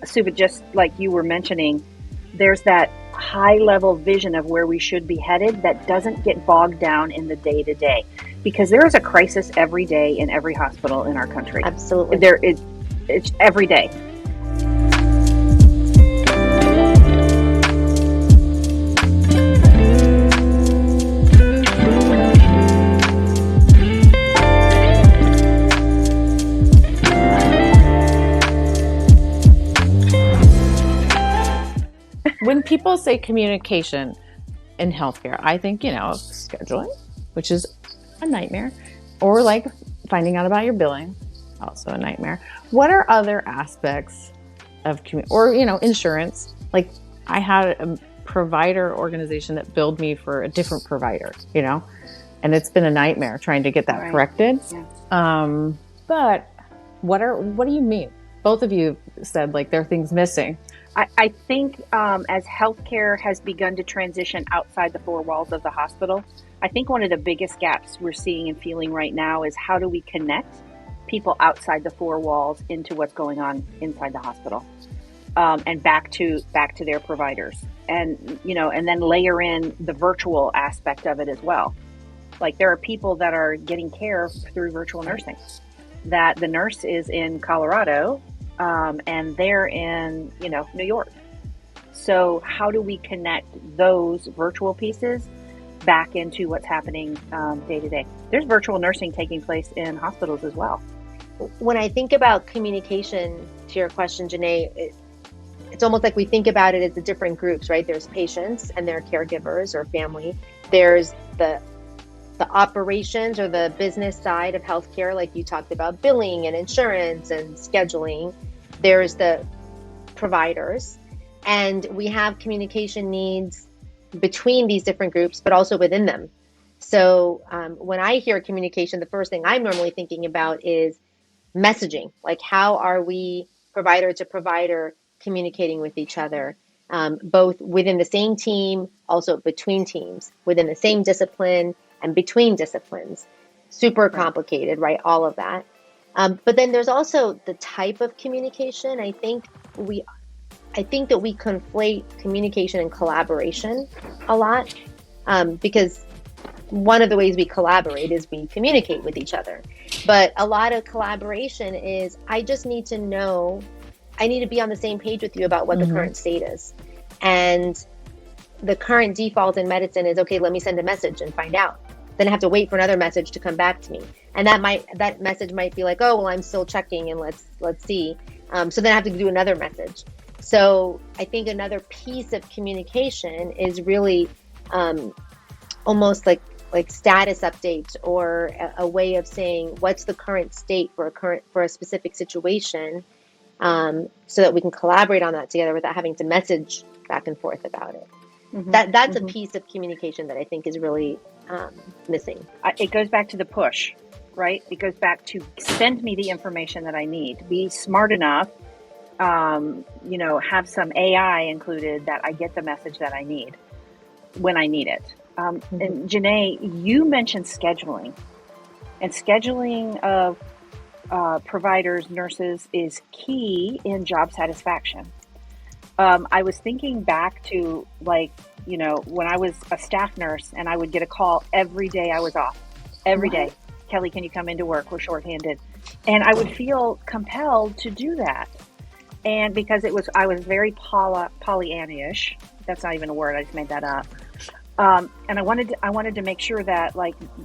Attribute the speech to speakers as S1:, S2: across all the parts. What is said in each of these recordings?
S1: Suba, just like you were mentioning, there's that high level vision of where we should be headed that doesn't get bogged down in the day to day, because there is a crisis every day in every hospital in our country.
S2: Absolutely.
S1: It's every day.
S3: When people say communication in healthcare, I think, scheduling, which is a nightmare, or like finding out about your billing, also a nightmare. What are other aspects of insurance? Like, I had a provider organization that billed me for a different provider, and it's been a nightmare trying to get that corrected. Yeah. But what do you mean? Both of you said like there are things missing.
S1: I think as healthcare has begun to transition outside the four walls of the hospital, I think one of the biggest gaps we're seeing and feeling right now is how do we connect people outside the four walls into what's going on inside the hospital, and back to their providers, and and then layer in the virtual aspect of it as well. Like, there are people that are getting care through virtual nursing, that the nurse is in Colorado. And they're in, New York. So how do we connect those virtual pieces back into what's happening day to day? There's virtual nursing taking place in hospitals as well.
S2: When I think about communication, to your question, Janae, it's almost like we think about it as the different groups, right? There's patients and their caregivers or family. There's the operations or the business side of healthcare, like you talked about, billing and insurance and scheduling. There's the providers, and we have communication needs between these different groups, but also within them. So when I hear communication, the first thing I'm normally thinking about is messaging. Like, how are we provider to provider communicating with each other, both within the same team, also between teams, within the same discipline and between disciplines. Super complicated, right? All of that. But then there's also the type of communication. I think that we conflate communication and collaboration a lot, because one of the ways we collaborate is we communicate with each other. But a lot of collaboration is, I just need to know, I need to be on the same page with you about what the current state is. And the current default in medicine is, okay, let me send a message and find out. Then I have to wait for another message to come back to me. And that message might be like, oh, well, I'm still checking and let's see. So then I have to do another message. So I think another piece of communication is really almost like status updates, or a way of saying what's the current state for a specific situation, so that we can collaborate on that together without having to message back and forth about it. That's a piece of communication that I think is really missing.
S1: It goes back to the push, right? It goes back to send me the information that I need. Be smart enough, have some AI included that I get the message that I need when I need it. And Janae, you mentioned scheduling, and scheduling of providers, nurses is key in job satisfaction. I was thinking back to when I was a staff nurse and I would get a call every day I was off. Every day. Kelly, can you come into work? We're shorthanded. And I would feel compelled to do that. And because I was very Pollyanna-ish. That's not even a word. I just made that up. And I wanted to make sure that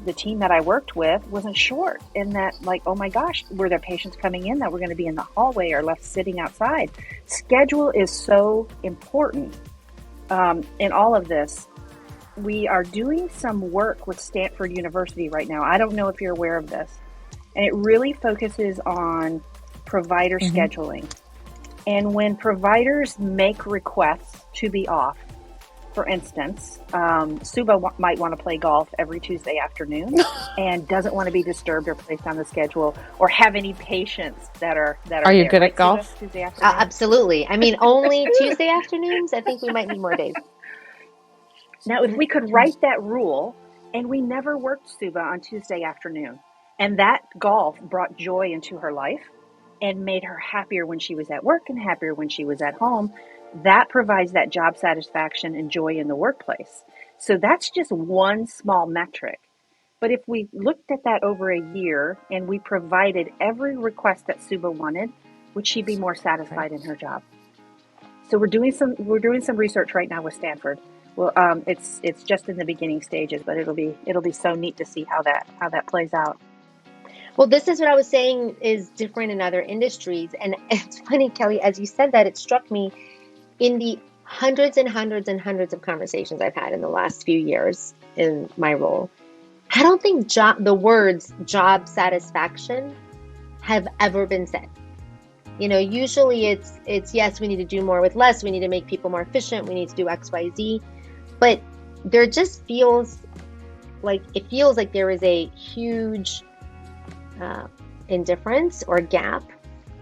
S1: the team that I worked with wasn't short, and that oh my gosh, were there patients coming in that were going to be in the hallway or left sitting outside? Schedule is so important in all of this. We are doing some work with Stanford University right now. I don't know if you're aware of this, and it really focuses on provider scheduling. And when providers make requests to be off, for instance, Subha might want to play golf every Tuesday afternoon and doesn't want to be disturbed or placed on the schedule or have any patients that are
S3: Are you good at golf?
S1: Tuesday afternoon?
S2: Absolutely. I mean, only Tuesday afternoons? I think we might need more days.
S1: Now, if we could write that rule, and we never worked Subha on Tuesday afternoon, and that golf brought joy into her life, and made her happier when she was at work and happier when she was at home, that provides that job satisfaction and joy in the workplace. So that's just one small metric. But if we looked at that over a year and we provided every request that Subha wanted, would she be more satisfied in her job? So we're doing some research right now with Stanford. Well, it's just in the beginning stages, but it'll be so neat to see how that plays out.
S2: Well, this is what I was saying is different in other industries. And it's funny, Kelly, as you said that, it struck me in the hundreds and hundreds and hundreds of conversations I've had in the last few years in my role. I don't think the words job satisfaction have ever been said. You know, usually it's yes, we need to do more with less. We need to make people more efficient. We need to do X, Y, Z. But there just feels like there is a huge indifference or gap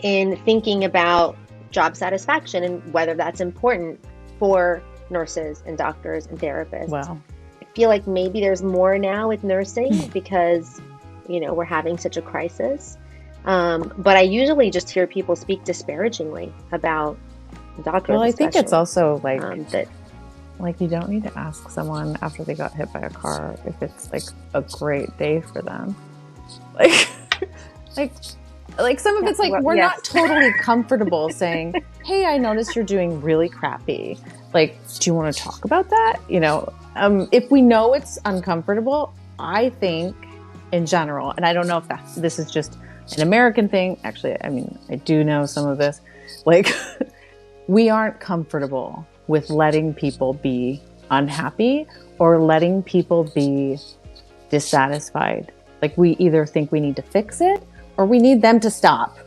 S2: in thinking about job satisfaction and whether that's important for nurses and doctors and therapists.
S3: Wow.
S2: I feel like maybe there's more now with nursing because, you know, we're having such a crisis. But I usually just hear people speak disparagingly about doctors.
S3: Well, I think it's also like
S2: that.
S3: Like, you don't need to ask someone after they got hit by a car if it's like a great day for them. Like some of it's like, we're not totally comfortable saying, hey, I noticed you're doing really crappy. Like, do you want to talk about that? You know, if we know it's uncomfortable, I think in general, and I don't know if this is just an American thing. Actually, I mean, I do know some of this. Like, we aren't comfortable with letting people be unhappy or letting people be dissatisfied. Like, we either think we need to fix it or we need them to stop.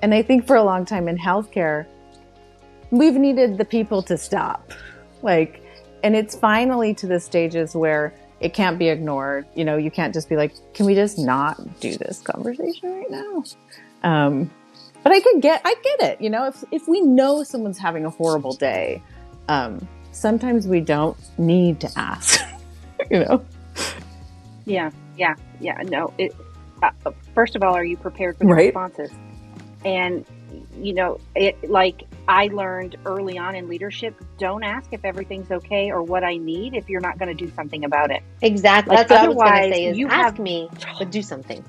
S3: And I think for a long time in healthcare, we've needed the people to stop. Like, and it's finally to the stages where it can't be ignored. You know, you can't just be like, can we just not do this conversation right now? But I get it. You know, if we know someone's having a horrible day, sometimes we don't need to ask, you know?
S1: Yeah. No, first of all, are you prepared for the responses? And, you know, like I learned early on in leadership, don't ask if everything's okay or what I need if you're not going to do something about it.
S2: Exactly.
S1: Like,
S2: that's what I was going to say is ask me, but do something.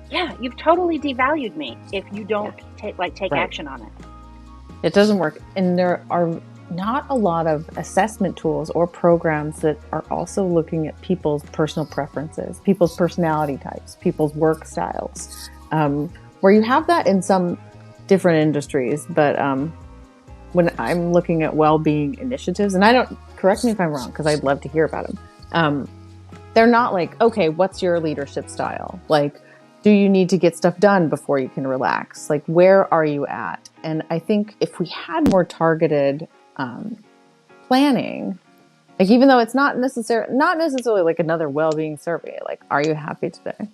S1: Yeah, you've totally devalued me if you don't take action on it.
S3: It doesn't work. And there are not a lot of assessment tools or programs that are also looking at people's personal preferences, people's personality types, people's work styles, where you have that in some different industries. But when I'm looking at well-being initiatives, and correct me if I'm wrong, because I'd love to hear about them. They're not like, okay, what's your leadership style? Like, do you need to get stuff done before you can relax? Like, where are you at? And I think if we had more targeted planning, like, even though it's not necessarily like another well-being survey, like, are you happy today?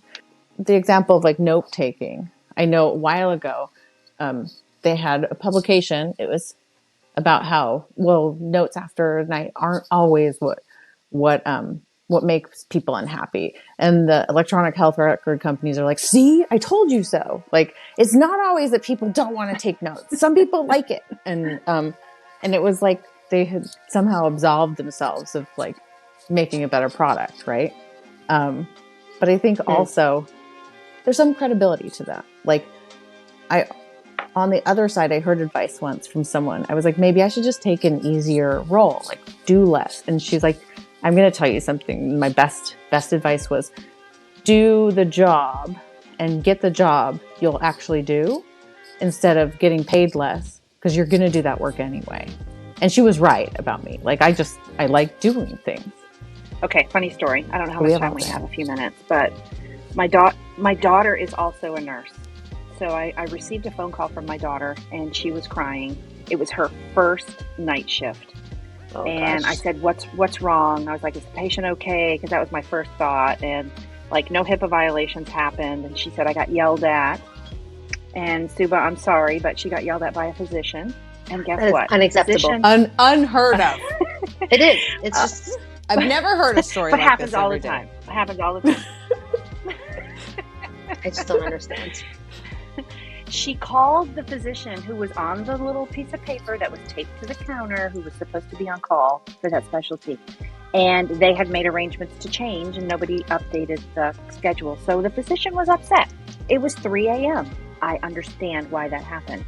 S3: The example of like note taking. I know a while ago, they had a publication. It was about how, well, notes after a night aren't always what makes people unhappy. And the electronic health record companies are like, see, I told you so. Like, it's not always that people don't want to take notes. Some people like it. And it was like they had somehow absolved themselves of like making a better product, right? But I think also there's some credibility to that. Like, on the other side, I heard advice once from someone. I was like, maybe I should just take an easier role, like do less. And she's like, I'm going to tell you something. My best advice was do the job and get the job you'll actually do instead of getting paid less, because you're going to do that work anyway. And she was right about me. Like, I like doing things.
S1: Okay, funny story. I don't know how much time we have, a few minutes, but my daughter is also a nurse. So I received a phone call from my daughter and she was crying. It was her first night shift. Oh, and gosh. I said, what's wrong? I was like, is the patient okay? Because that was my first thought. And like, no HIPAA violations happened. And she said, I got yelled at. And Subha, I'm sorry, but she got yelled at by a physician. And guess what?
S2: Unacceptable.
S3: Unheard of.
S2: It is. It's just,
S3: I've never heard a story like this.
S1: It happens all the time. It happens all the time.
S2: I just don't understand.
S1: she called the physician who was on the little piece of paper that was taped to the counter, who was supposed to be on call for that specialty. And they had made arrangements to change, and nobody updated the schedule. So the physician was upset. It was 3 a.m. I understand why that happened.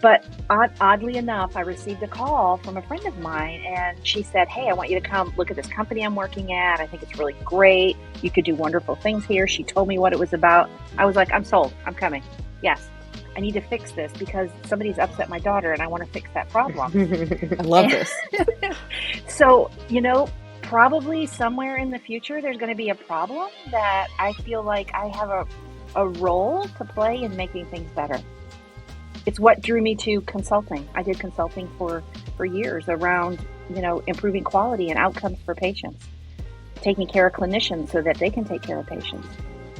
S1: But oddly enough, I received a call from a friend of mine, and she said, hey, I want you to come look at this company I'm working at. I think it's really great. You could do wonderful things here. She told me what it was about. I was like, I'm sold. I'm coming. Yes, I need to fix this because somebody's upset my daughter, and I want to fix that problem.
S3: I love this.
S1: So, probably somewhere in the future, there's going to be a problem that I feel like I have a role to play in making things better. It's what drew me to consulting. I did consulting for years around, improving quality and outcomes for patients, taking care of clinicians so that they can take care of patients,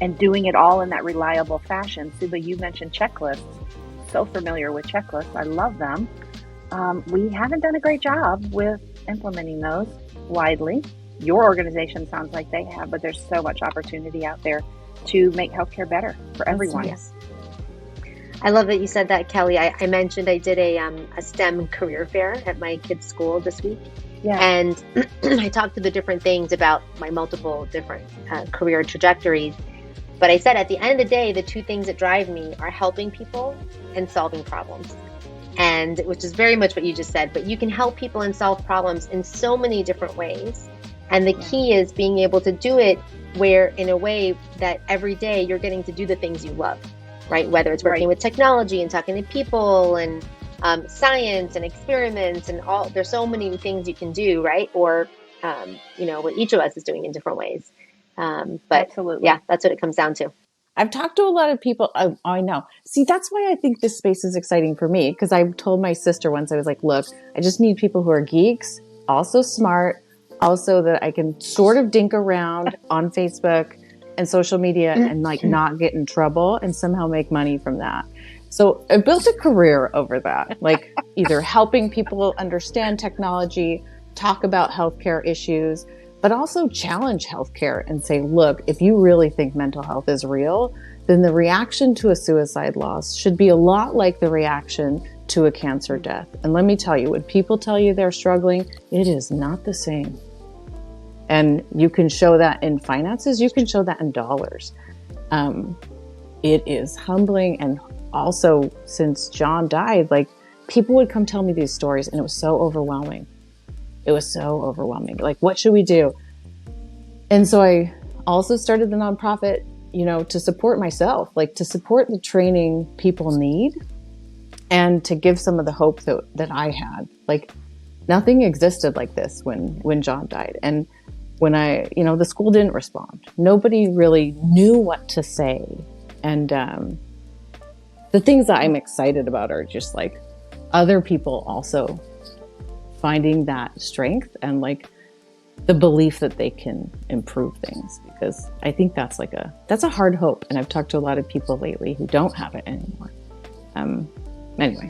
S1: and doing it all in that reliable fashion. Subha, you mentioned checklists. So familiar with checklists. I love them. We haven't done a great job with implementing those widely. Your organization sounds like they have, but there's so much opportunity out there to make healthcare better for everyone.
S2: Yes. I love that you said that, Kelly. I mentioned I did a STEM career fair at my kids' school this week.
S1: Yeah.
S2: And I talked to the different things about my multiple different career trajectories. But I said at the end of the day, the two things that drive me are helping people and solving problems. And which is very much what you just said, but you can help people and solve problems in so many different ways. And the key is being able to do it in a way that every day you're getting to do the things you love. Right? Whether it's working with technology and talking to people and science and experiments and all, there's so many things you can do, right? Or, what each of us is doing in different ways. But
S1: absolutely.
S2: Yeah, that's what it comes down to.
S3: I've talked to a lot of people. I know. See, that's why I think this space is exciting for me. Because I told my sister once, I was like, look, I just need people who are geeks, also smart, also that I can sort of dink around on Facebook and social media and not get in trouble and somehow make money from that. So I built a career over that, either helping people understand technology, talk about healthcare issues, but also challenge healthcare and say, look, if you really think mental health is real, then the reaction to a suicide loss should be a lot like the reaction to a cancer death. And let me tell you, when people tell you they're struggling, it is not the same. And you can show that in finances, you can show that in dollars. It is humbling. And also, since John died, people would come tell me these stories, and it was so overwhelming. What should we do? And so I also started the nonprofit, to support myself, to support the training people need and to give some of the hope that I had. Nothing existed like this when John died. And when the school didn't respond. Nobody really knew what to say. And the things that I'm excited about are just other people also finding that strength and the belief that they can improve things. Because I think that's a hard hope. And I've talked to a lot of people lately who don't have it anymore. Anyway.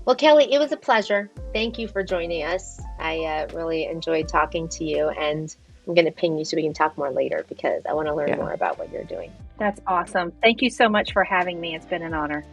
S2: Well, Kelly, it was a pleasure. Thank you for joining us. I really enjoyed talking to you, and I'm going to ping you so we can talk more later because I want to learn more about what you're doing.
S1: That's awesome. Thank you so much for having me. It's been an honor.